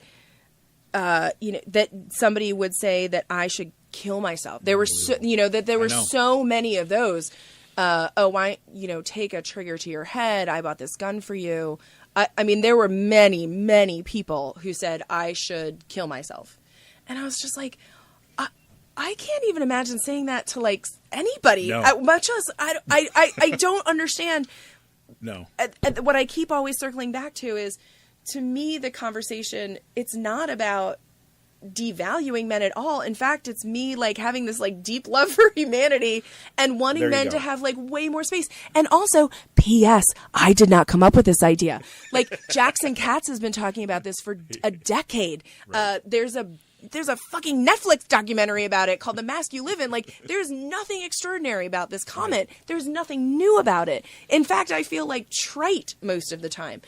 somebody would say that I should kill myself. There were so many of those. Why take a trigger to your head? I bought this gun for you. I mean, there were many, many people who said I should kill myself. And I was just like, I can't even imagine saying that to like anybody. No. Much as I don't understand. No. What I keep always circling back to is, to me, the conversation, it's not about devaluing men at all. In fact, it's me like having this like deep love for humanity and wanting men to have like way more space. And also, P.S., I did not come up with this idea. Like Jackson Katz has been talking about this for a decade. Right. There's a fucking Netflix documentary about it called The Mask You Live In. Like, there's nothing extraordinary about this comment. Right. There's nothing new about it. In fact, I feel like trite most of the time.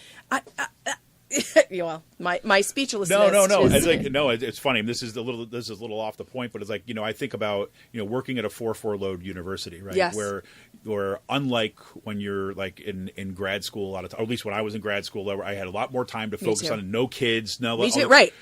Well, my speechlessness. No. It's like, no, it's funny. This is a little off the point, but it's like, I think about, working at a 4.4 load university, right? Yes. Where unlike when you're like in grad school, a lot of time, or at least when I was in grad school, I had a lot more time to focus on no kids,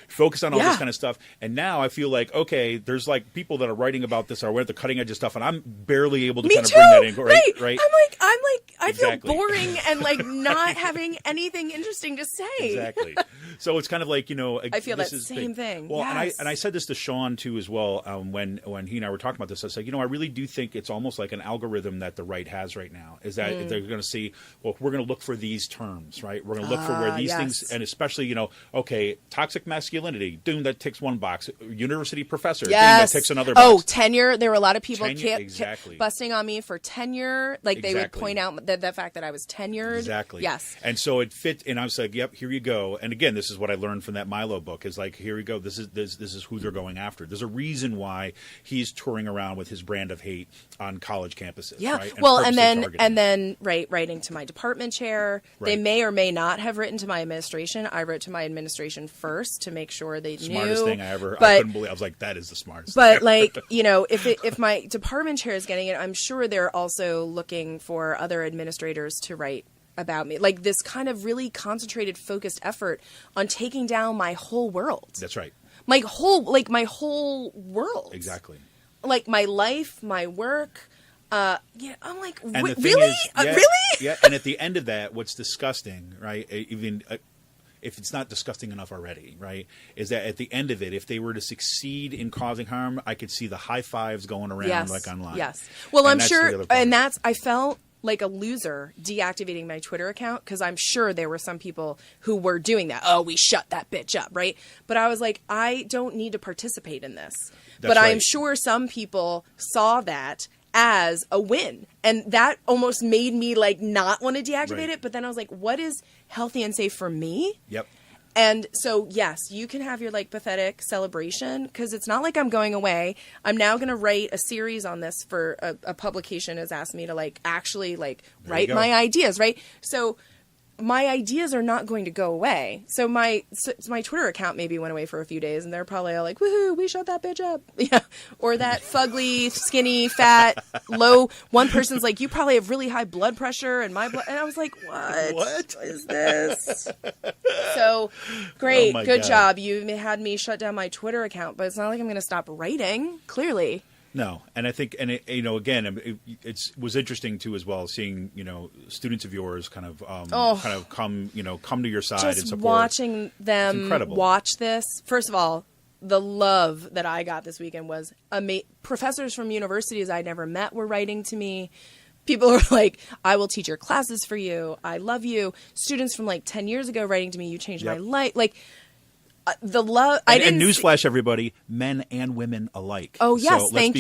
focus on all this kind of stuff. And now I feel like, okay, there's like people that are writing about this, are at the cutting edge of stuff, and I'm barely able to kind of bring that in, right? I'm like, I feel boring and like not having anything interesting to say. Exactly. So it's kind of like, I feel that same thing. Well, yes. and I said this to Sean too as well when he and I were talking about this. I was like, I really do think it's almost like an algorithm that the right has right now, is that they're going to see, well, we're going to look for these terms, right? We're going to look for where these things, and especially, okay, toxic masculinity, that ticks one box. University professor, that ticks another box. Oh, tenure. There were a lot of people exactly. busting on me for tenure. Like they would point out the fact that I was tenured. Exactly. Yes. And so it fit, and I was like, yep, here you go. And again, this is what I learned from that Milo book, is like, here we go. This is who they're going after. There's a reason why he's touring around with his brand of hate on college campuses. Yeah. Right? And then writing to my department chair. Right. They may or may not have written to my administration. I wrote to my administration first to make sure they knew. Smartest thing I ever. I couldn't believe. I was like, that is the smartest. But thing. like, if my department chair is getting it, I'm sure they're also looking for other administrators to write about me. Like this kind of really concentrated, focused effort on taking down my whole world. That's right. My whole world. Exactly. Like my life, my work. I'm like, really? Really? Yeah. And at the end of that, what's disgusting, right? Even if it's not disgusting enough already, right? Is that at the end of it, if they were to succeed in causing harm, I could see the high fives going around like online. Yes. Well, I'm sure, and I felt like a loser deactivating my Twitter account, because I'm sure there were some people who were doing that. Oh, we shut that bitch up, right? But I was like, I don't need to participate in this. But I'm sure some people saw that as a win, and that almost made me like not want to deactivate it. But then I was like, what is healthy and safe for me? Yep. And so, yes, you can have your like pathetic celebration, because it's not like I'm going away. I'm now going to write a series on this for a publication has asked me to like actually like write my ideas, right? So my ideas are not going to go away. So my Twitter account maybe went away for a few days, and they're probably all like, woohoo, we shut that bitch up. Yeah. Or that fugly, skinny, fat, low. One person's like, you probably have really high blood pressure, and my blood. And I was like, what is this? So great. Good job. You had me shut down my Twitter account, but it's not like I'm going to stop writing, clearly. No, and I think, and it, again, it was interesting too as well, seeing students of yours kind of come to your side and support. Watching them watch this. First of all, the love that I got this weekend was amazing. Professors from universities I'd never met were writing to me. People were like, I will teach your classes for you. I love you. Students from like 10 years ago writing to me, you changed my life. Like. The love. And newsflash, everybody: men and women alike. Oh yes, so thank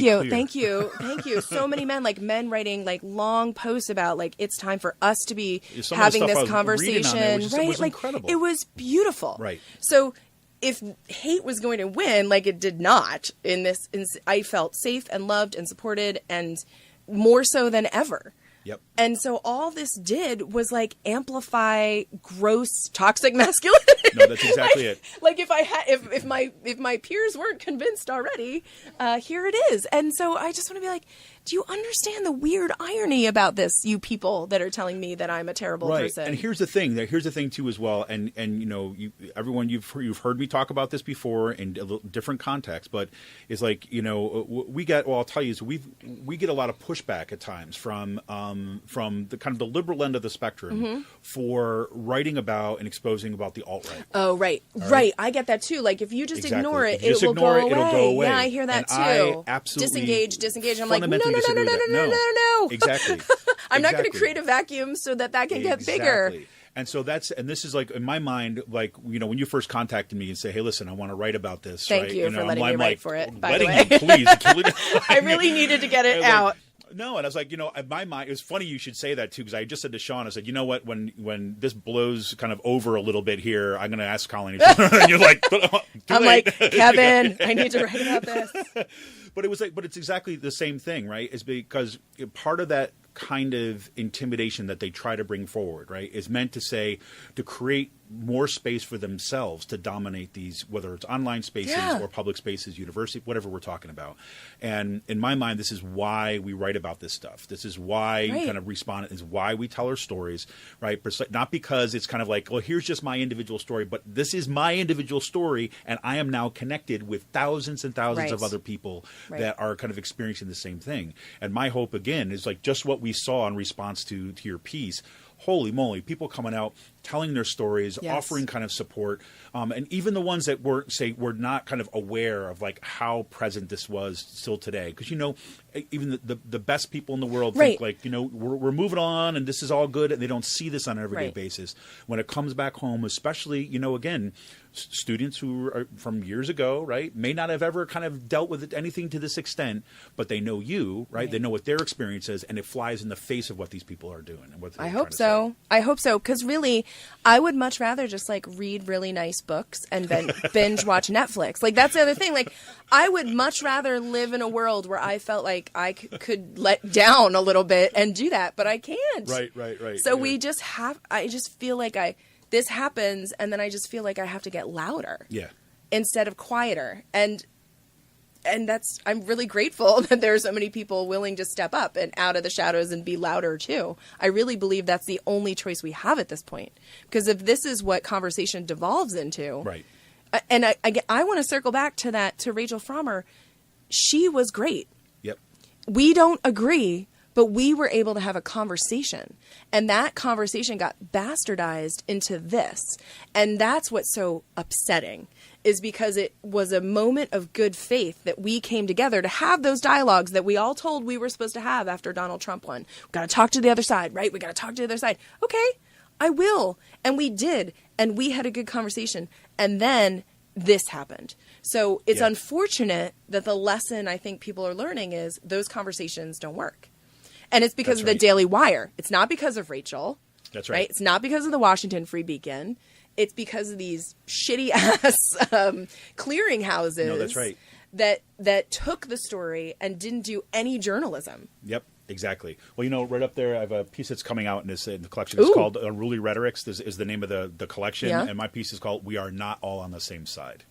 you. So many men writing like long posts about like it's time for us to be having this conversation. Was incredible. It was beautiful. Right. So if hate was going to win, like it did not in this, I felt safe and loved and supported, and more so than ever. Yep. And so all this did was like amplify gross toxic masculinity. No, that's exactly it. Like if my peers weren't convinced already, here it is. And so I just want to be like, do you understand the weird irony about this, you people that are telling me that I'm a terrible person? And here's the thing. Here's the thing too, as well. And you know, everyone, you've heard me talk about this before in a different contexts, but it's like, you know, we get. Well, I'll tell you, is we get a lot of pushback at times from the kind of the liberal end of the spectrum for writing about and exposing about the alt-right. Oh, right. I get that too. Like if you just ignore it, it'll go away. Yeah, I hear that too. I absolutely disengage. I'm like, no. Exactly. I'm not going to create a vacuum so that can get bigger. And so this is like, in my mind, like, you know, when you first contacted me and say, hey, listen, I want to write about this. Thank you for letting me write for it, by the way. You, please. I really needed to get it out. No, and I was like, you know, in my mind, it was funny you should say that too, because I just said to Sean, I said, you know what, when this blows kind of over a little bit here, I'm going to ask Colleen. And you're like, I'm like, Kevin, I need to write about this. But it's exactly the same thing, right? Is because part of that kind of intimidation that they try to bring forward, right, is meant to create more space for themselves to dominate these, whether it's online spaces or public spaces, university, whatever we're talking about. And in my mind, this is why we write about this stuff. This is why we kind of respond, is why we tell our stories, right? Not because it's kind of like, well, here's just my individual story, but this is my individual story, and I am now connected with thousands and thousands of other people that are kind of experiencing the same thing. And my hope, again, is like just what we saw in response to your piece. Holy moly, people coming out, telling their stories, offering kind of support. And even the ones that were not kind of aware of like how present this was still today. Because, you know, even the best people in the world think like, you know, we're moving on and this is all good. And they don't see this on an everyday basis. When it comes back home, especially, you know, again, students who are from years ago, right, may not have ever kind of dealt with it, anything to this extent, but they know you, right? They know what their experience is, and it flies in the face of what these people are doing. And what I hope so. I hope so, because really, I would much rather just like read really nice books and then binge watch Netflix. Like that's the other thing. Like I would much rather live in a world where I felt like I could let down a little bit and do that, but I can't. Right. So we just have. I just feel like this happens, and then I just feel like I have to get louder instead of quieter. And I'm really grateful that there are so many people willing to step up and out of the shadows and be louder too. I really believe that's the only choice we have at this point. Because if this is what conversation devolves into, and I want to circle back to that, to Rachel Frommer, she was great. Yep. We don't agree, but we were able to have a conversation, and that conversation got bastardized into this. And that's what's so upsetting, is because it was a moment of good faith that we came together to have those dialogues that we all told we were supposed to have after Donald Trump won. We've got to talk to the other side, right? We got to talk to the other side. Okay, I will. And we did. And we had a good conversation. And then this happened. So it's unfortunate that the lesson I think people are learning is those conversations don't work. And it's because of the Daily Wire. It's not because of Rachel. That's right. It's not because of the Washington Free Beacon. It's because of these shitty ass clearinghouses. No, that's right. That took the story and didn't do any journalism. Yep, exactly. Well, you know, right up there, I have a piece that's coming out in the collection. It's called Unruly Rhetorics. This is the name of the collection. Yeah. And my piece is called We Are Not All on the Same Side.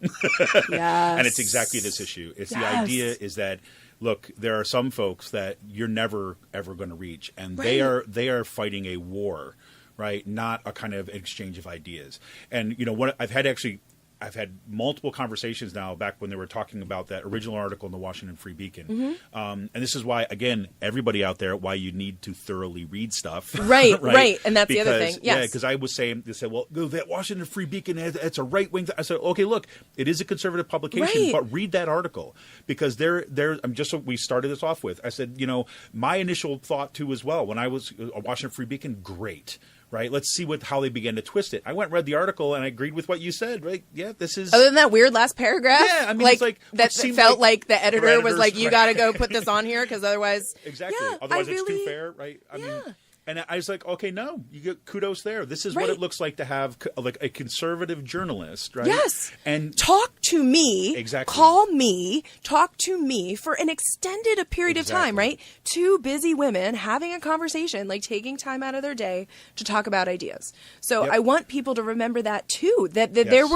Yes. And it's exactly this issue. It's the idea is that, look, there are some folks that you're never, ever going to reach. And they are fighting a war, right? Not a kind of exchange of ideas. And, you know, what I've had multiple conversations now back when they were talking about that original article in the Washington Free Beacon. And this is why, again, everybody out there, why you need to thoroughly read stuff. Right. And that's the other thing. Yes. Yeah, because I was saying, they said, well, that Washington Free Beacon, it's a right-wing I said, okay, look, it is a conservative publication, but read that article. Because we started this off with, I said, you know, my initial thought, too, as well, when I was a Washington Free Beacon, great. Right. Let's see how they began to twist it. I went and read the article and I agreed with what you said. Right. Yeah. This is other than that weird last paragraph. Yeah. I mean, like, it's like that felt like the editor was like, you got to go put this on here because otherwise. Exactly. Yeah, otherwise, it's too fair. Right. I mean, and I was like, okay, no, you get kudos there. This is what it looks like to have like a conservative journalist. Right. Yes. And talk to me. Exactly. Call me. Talk to me for an extended period of time. Right. Two busy women having a conversation, like taking time out of their day to talk about ideas. So I want people to remember that too. That there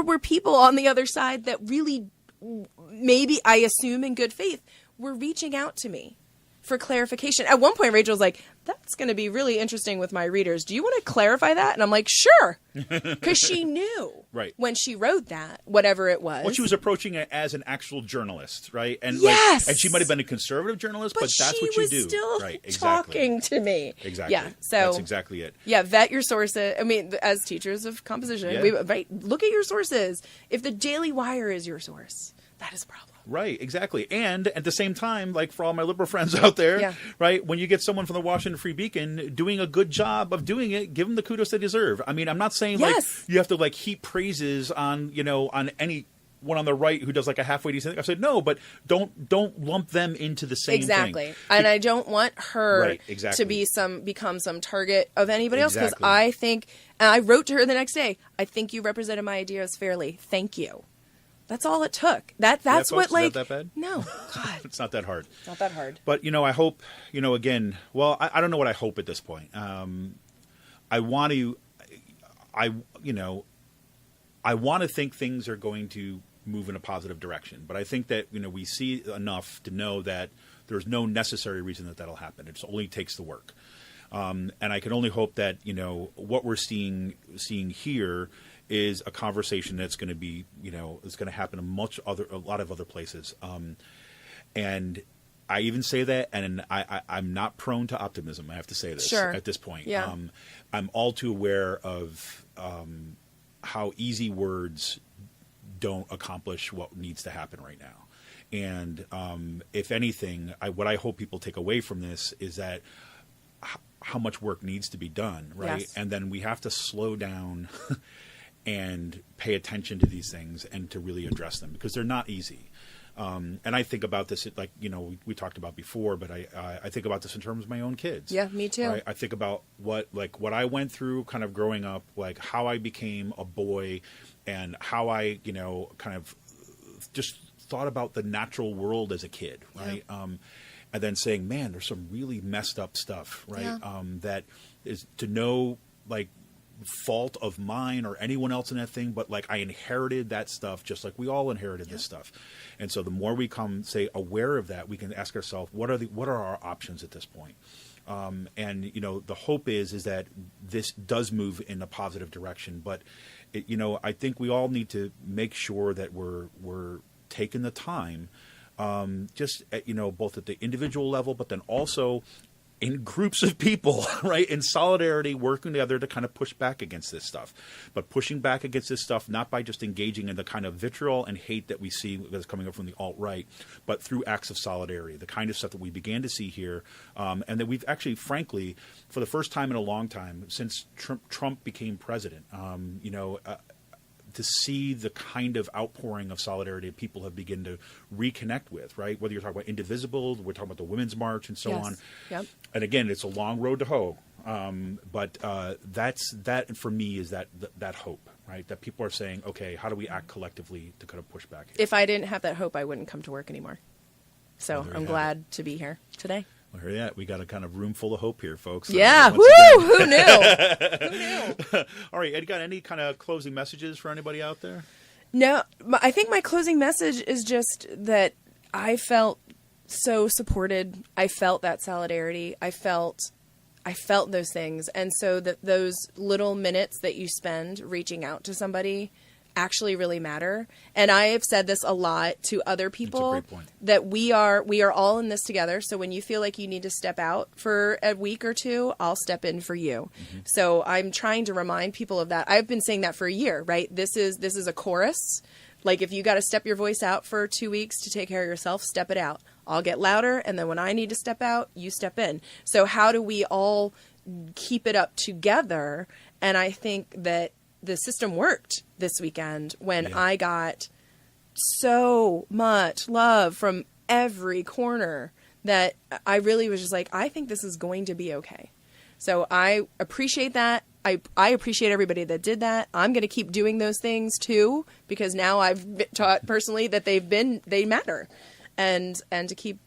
were people on the other side that really, maybe I assume in good faith, were reaching out to me. for clarification. At one point, Rachel's like, that's going to be really interesting with my readers. Do you want to clarify that? And I'm like, sure. Because she knew when she wrote that, whatever it was. Well, she was approaching it as an actual journalist, right? And yes. And she might have been a conservative journalist, but that's what you do. She was still right, exactly. talking to me. Exactly. Yeah, so that's exactly it. Yeah, vet your sources. I mean, as teachers of composition, look at your sources. If the Daily Wire is your source, that is a problem. Right, exactly. And at the same time, like for all my liberal friends out there, right, when you get someone from the Washington Free Beacon doing a good job of doing it, give them the kudos they deserve. I mean, I'm not saying like you have to like heap praises on, on any one on the right who does like a halfway decent thing. I said, no, but don't lump them into the same thing. And I don't want her to become some target of anybody else, because I think, and I wrote to her the next day, I think you represented my ideas fairly. Thank you. That's all it took. That's what, like... Is that bad? No. God. It's not that hard. Not that hard. But, I hope, again... Well, I don't know what I hope at this point. I want to... I want to think things are going to move in a positive direction. But I think that, we see enough to know that there's no necessary reason that that'll happen. It only takes the work. And I can only hope that, what we're seeing here is a conversation that's going to be, it's going to happen in a lot of other places. And I even say that, and I'm not prone to optimism. I have to say this at this point. Yeah. I'm all too aware of how easy words don't accomplish what needs to happen right now. And if anything, what I hope people take away from this is that how much work needs to be done, right? Yes. And then we have to slow down and pay attention to these things and to really address them, because they're not easy. And I think about this, like, we talked about before, but I think about this in terms of my own kids. Yeah, me too. Right? I think about what I went through kind of growing up, like how I became a boy and how I, kind of just thought about the natural world as a kid, right? Yeah. And then saying, man, there's some really messed up stuff, right? Yeah. That is to no, like, fault of mine or anyone else in that thing, but like I inherited that stuff just like we all inherited this stuff. And so the more we come, say, aware of that, we can ask ourselves, what are our options at this point? And the hope is that this does move in a positive direction, but I think we all need to make sure that we're taking the time, just at, both at the individual level, but then also in groups of people, right, in solidarity, working together to kind of push back against this stuff. But pushing back against this stuff, not by just engaging in the kind of vitriol and hate that we see that's coming up from the alt-right, but through acts of solidarity, the kind of stuff that we began to see here, and that we've actually, frankly, for the first time in a long time, since Trump became president, to see the kind of outpouring of solidarity people have begun to reconnect with, right? Whether you're talking about Indivisible, we're talking about the Women's March and so on. Yep. And again, it's a long road to hoe. But that for me is that hope, right? That people are saying, okay, how do we act collectively to kind of push back? If I didn't have that hope, I wouldn't come to work anymore. So I'm glad to be here today. Well, yeah, we got a kind of room full of hope here, folks. Yeah, woo! Who knew? Who knew? All right, Ed, got any kind of closing messages for anybody out there? No, I think my closing message is just that I felt so supported. I felt that solidarity. I felt those things, and so those little minutes that you spend reaching out to somebody actually really matter. And I have said this a lot to other people, that's a great point, that we are all in this together. So when you feel like you need to step out for a week or two, I'll step in for you. Mm-hmm. So I'm trying to remind people of that. I've been saying that for a year, right? This is a chorus. Like, if you got to step your voice out for 2 weeks to take care of yourself, step it out. I'll get louder, and then when I need to step out, you step in. So how do we all keep it up together? And I think that the system worked this weekend when I got so much love from every corner that I really was just like, I think this is going to be okay. So I appreciate that. I appreciate everybody that did that. I'm going to keep doing those things too, because now I've been taught personally that they matter, and to keep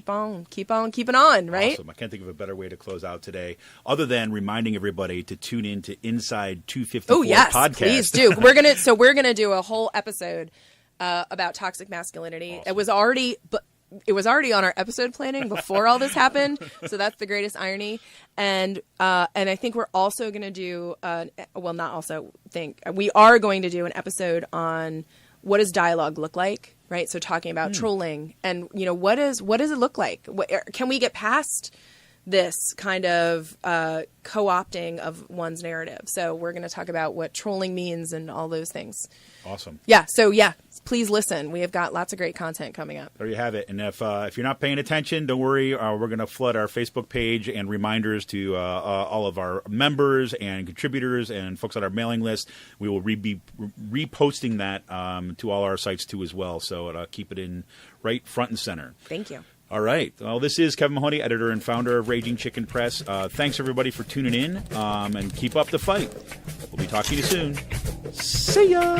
on keeping on, right? Awesome. I can't think of a better way to close out today, other than reminding everybody to tune in to Inside 254 Oh yes, podcast. Please do. We're gonna do a whole episode about toxic masculinity. Awesome. It was already it was already on our episode planning before all this happened. So that's the greatest irony. And I think we're also going to do, we are going to do an episode on what does dialogue look like, right? So talking about trolling and, what does it look like? Can we get past this kind of co-opting of one's narrative? So we're going to talk about what trolling means and all those things. Awesome. Yeah. So please listen. We have got lots of great content coming up. There you have it. And if you're not paying attention, don't worry. We're going to flood our Facebook page and reminders to all of our members and contributors and folks on our mailing list. We will be reposting that to all our sites too as well. So keep it in right front and center. Thank you. All right. Well, this is Kevin Mahoney, editor and founder of Raging Chicken Press. Thanks, everybody, for tuning in, and keep up the fight. We'll be talking to you soon. See ya!